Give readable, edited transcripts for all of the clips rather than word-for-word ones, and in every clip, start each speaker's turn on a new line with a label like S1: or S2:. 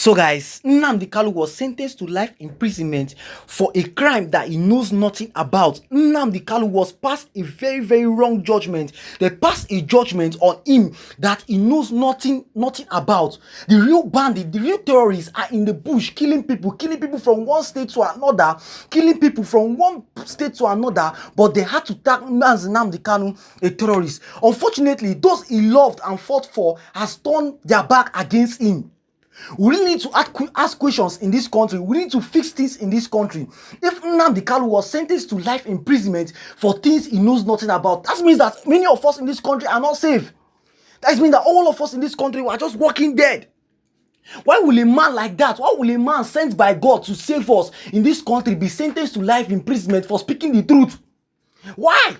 S1: So guys, Nnamdi Kanu was sentenced to life imprisonment for a crime that he knows nothing about. Nnamdi Kanu was passed a very wrong judgment. They passed a judgment on him that he knows nothing about. The real bandit, the real terrorists are in the bush, killing people from one state to another, but they had to tag Nnamdi Kanu a terrorist. Unfortunately, those he loved and fought for has turned their back against him. We really need to ask questions in this country. We need to fix things in this country. If Nnamdi Kanu was sentenced to life imprisonment for things he knows nothing about, that means that many of us in this country are not safe. That means that all of us in this country are just walking dead. Why will a man like that, why will a man sent by God to save us in this country be sentenced to life imprisonment for speaking the truth? Why?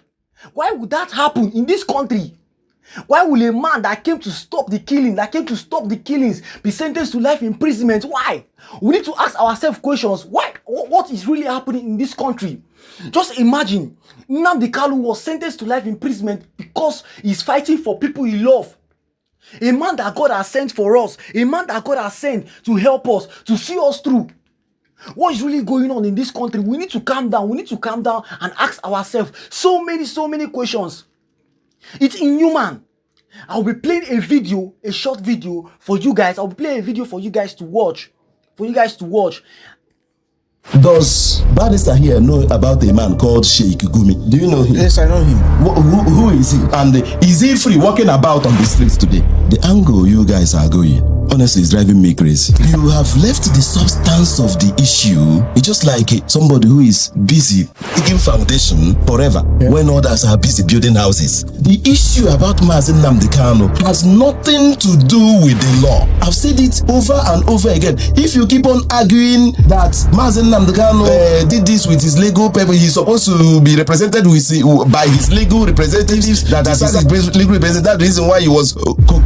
S1: Why would that happen in this country? Why will a man that came to stop the killing, killings, be sentenced to life imprisonment? Why? We need to ask ourselves questions. Why? What is really happening in this country? Just imagine, Nnamdi Kanu was sentenced to life imprisonment because he's fighting for people he loves. A man that God has sent for us, a man that God has sent to help us, to see us through. What is really going on in this country? We need to calm down. We need to calm down and ask ourselves so many questions. It's inhuman. I'll be playing a short video for you guys. I'll be playing a video for you guys to watch.
S2: Does Barrister here know about a man called Sheikh Gumi? Do you know him?
S3: Yes, I know him.
S2: Who is he? And is he free walking about on the streets today? The angle you guys are going, honestly, is driving me crazy. You have left the substance of the issue. It's just like somebody who is busy digging foundation forever when others are busy building houses. The issue about Nnamdi Kanu has nothing to do with the law. I've said it over and over again. If you keep on arguing that Nnamdi Kanu did this with his legal paper, he's supposed to be represented by his legal representatives. That is his legal representative. That's the reason why he was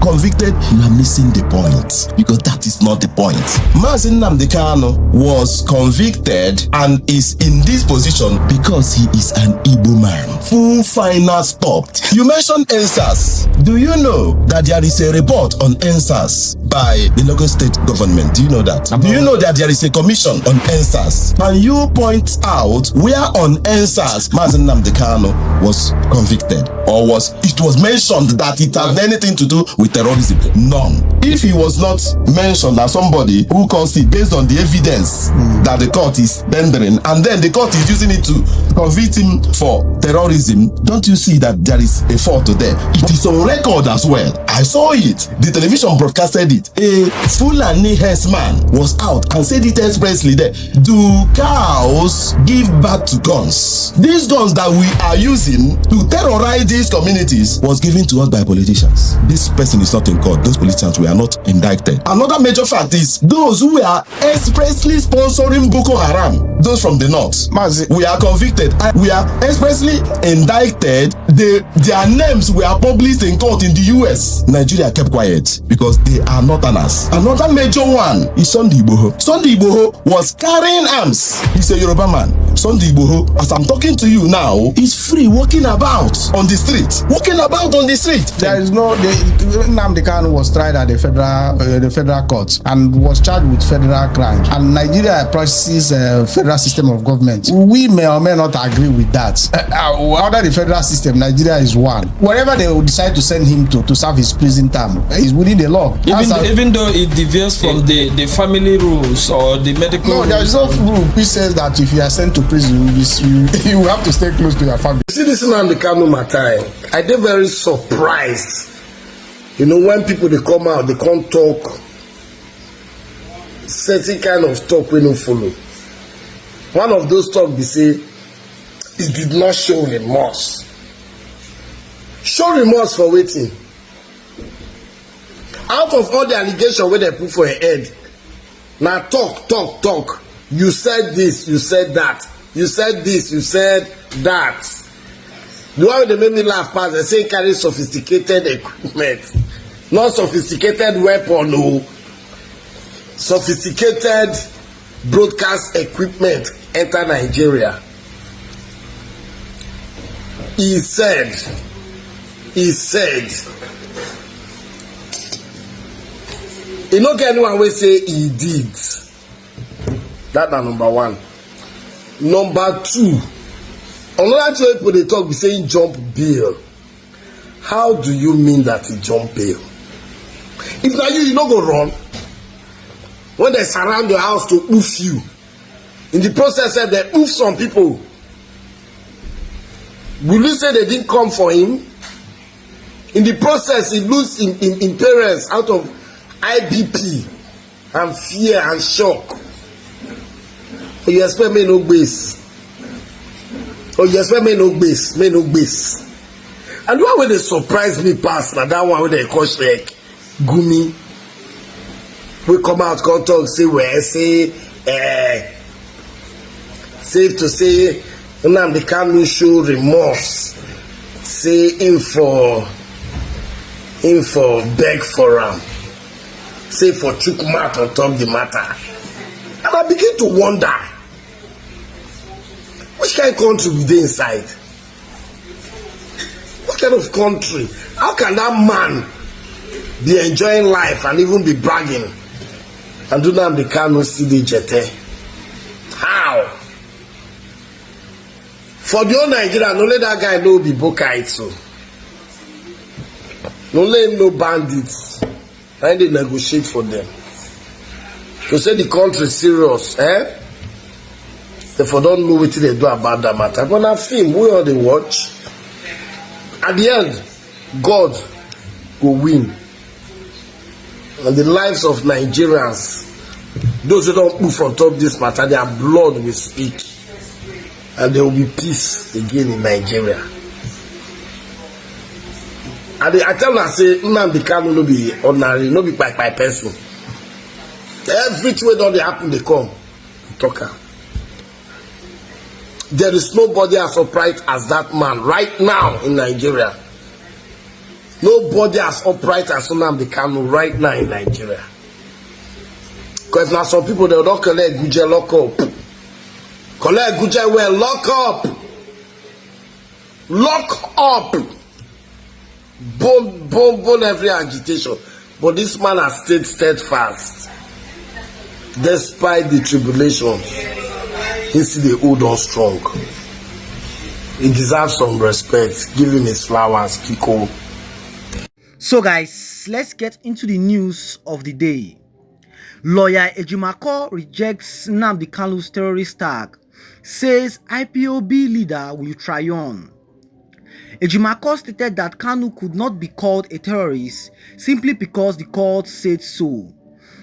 S2: convicted. You are missing the point, because that is not the point. Nnamdi Kanu was convicted and is in this position because he is an Igbo man. Full final stop. You mentioned NSAS. Do you know that there is a report on NSAS by the local state government? Do you know that? Do you know that there is a commission on NSAS? Can you point out where on NSAS Nnamdi Kanu was convicted, or it was mentioned that it had anything to do with terrorism? None. If he was not mentioned as somebody who caused it based on the evidence that the court is rendering, and then the court is using it to convict him for terrorism, don't you see that there is a fault there? It is on record as well. I saw it. The television broadcasted it. A Fulani herdsman was out and said it expressly there. Do cows give birth to guns? These guns that we are using to terrorize these communities was given to us by politicians. This person is not in court. Those politicians were not indicted. Another major fact is those who are expressly sponsoring Boko Haram, those from the north, we are convicted. We are expressly indicted. Their names were published in court in the US. Nigeria kept quiet because they are not honest. Another major one is Sunday Igboho. Sunday Igboho was carrying arms. He's a Yoruba man. Sunday Igboho, as I'm talking to you now, is free walking about on the street.
S3: There is no. Nnamdi Kanu was tried at the federal court and was charged with federal crimes. And Nigeria practices a federal system of government. We may or may not agree with that. Under the federal system, Nigeria is one. Wherever they will decide to send him to serve his prison term, is within the law.
S4: Even though it deviates from the family rules or the medical rules.
S3: No, there is no rule which says that if you are sent to prison, you have to stay close to your family.
S5: You see this Nnamdi Kanu matter, I dey very surprised. You know, when people they come out, they can't talk certain kind of talk we no follow. One of those talk they say, it did not show remorse. Show remorse for waiting. Out of all the allegations where they put for your head, now talk. You said this, you said that. You said this, you said that. The one they made me laugh past, they say carry sophisticated equipment. Not sophisticated weapon, no. Sophisticated broadcast equipment enter Nigeria. He said, You no get anyone will say he did. That na number one. Number two, another two people they talk be saying jump bail. How do you mean that he jump bail? If na you no go run. When they surround your house to oof you, in the process they oof some people. Will you say they didn't come for him? In the process, he lose in parents out of IBP and fear and shock. Oh, you expect me no base. Oh, you expect me no base. Me no base. And the one where they surprise me past now, that one where they call like Gumi. We come out, come talk, say where say safe to say Nnamdi Kanu show remorse. Say him for beg for him. Say for chukumat on top the matter. And I begin to wonder, which kind of country we dey inside? What kind of country? How can that man be enjoying life and even be bragging? And do Nnamdi Kanu still dey jete? How? For the whole Nigeria, no let that guy know be Bokite so. No let him know bandits. And they negotiate for them. To say the country serious, Therefore don't know what they do about that matter. But na film, we all they watch. At the end, God will win. And the lives of Nigerians, those who don't move on top this matter, their blood will speak. And there will be peace again in Nigeria. And I tell them, I say, Nnamdi Kanu no be ordinary, no be by person. Everything wey don happen, they come. Talk am. There is nobody as upright as that man right now in Nigeria. Nobody as upright as Nnamdi Kanu right now in Nigeria. Because now some people they don't collect Guje lock up. Collect Guje well, lock up. Lock up. Bone every agitation. But this man has stayed steadfast. Despite the tribulations, he still hold on strong. He deserves some respect. Give him his flowers, Kiko.
S1: So guys, let's get into the news of the day. Lawyer Ejimakor rejects Nnamdi Kanu's terrorist tag, says IPOB leader will triumph. Ejimakor stated that Kanu could not be called a terrorist simply because the court said so.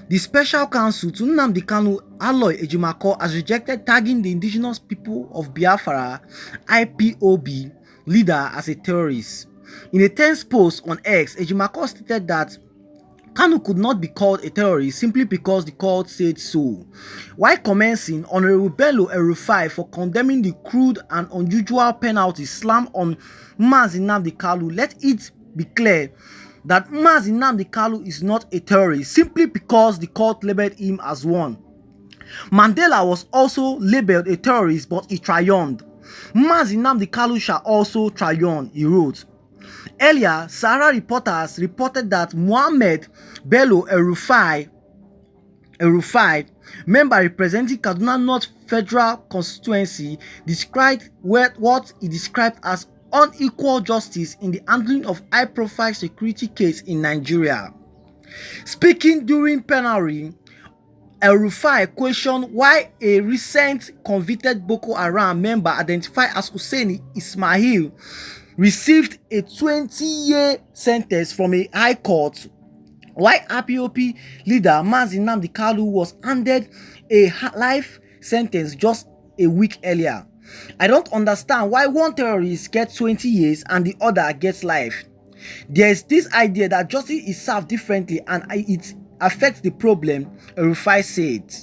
S1: The special counsel to Nnamdi Kanu, Aloy Ejimakor, has rejected tagging the indigenous people of Biafra, IPOB, leader as a terrorist. In a tense post on X, Ejimakor stated that Kanu could not be called a terrorist simply because the court said so, while commencing Honorable Bello Erufai for condemning the crude and unusual penalty slammed on Nnamdi Kanu. Let it be clear that Nnamdi Kanu is not a terrorist simply because the court labeled him as one. Mandela was also labeled a terrorist, but he triumphed. Nnamdi Kanu shall also triumph, he wrote. Earlier, Sahara reporters reported that Mohammed Bello Erufai, member representing Kaduna North Federal Constituency, described what he described as unequal justice in the handling of high-profile security case in Nigeria. Speaking during plenary, Erufai questioned why a recent convicted Boko Haram member identified as Hussein Ismail received a 20-year sentence from a high court, while IPOB leader Nnamdi Kanu was handed a life sentence just a week earlier. I don't understand why one terrorist gets 20 years and the other gets life. There is this idea that justice is served differently and it affects the problem, Erufai said.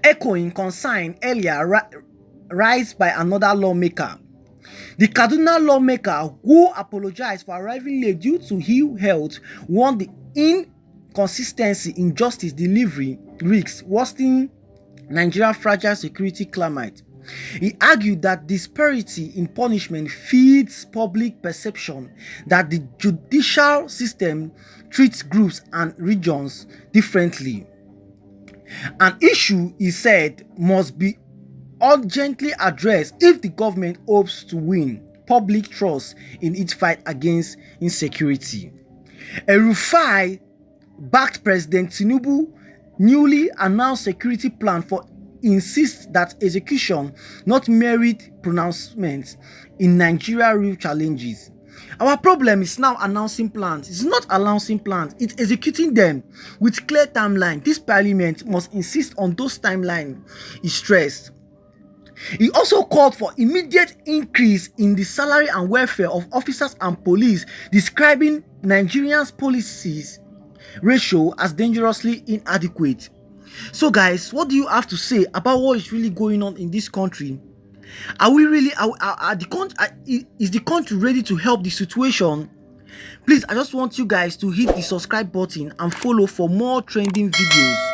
S1: Echoing concern earlier raised by another lawmaker. The Kaduna lawmaker, who apologized for arriving late due to ill health, warned the inconsistency in justice delivery risks worsening Nigeria's fragile security climate. He argued that disparity in punishment feeds public perception that the judicial system treats groups and regions differently. An issue, he said, must be urgently addressed if the government hopes to win public trust in its fight against insecurity. El-Rufai backed President Tinubu newly announced security plan for insists that execution, not merit pronouncements, in Nigeria real challenges. Our problem is now announcing plans. It's not announcing plans, it's executing them with clear timeline. This parliament must insist on those timelines, he stressed. He also called for immediate increase in the salary and welfare of officers and police, describing Nigerians' policies ratio as dangerously inadequate. So guys, what do you have to say about what is really going on in this country? Are we really is the country ready to help the situation? Please, I just want you guys to hit the subscribe button and follow for more trending videos.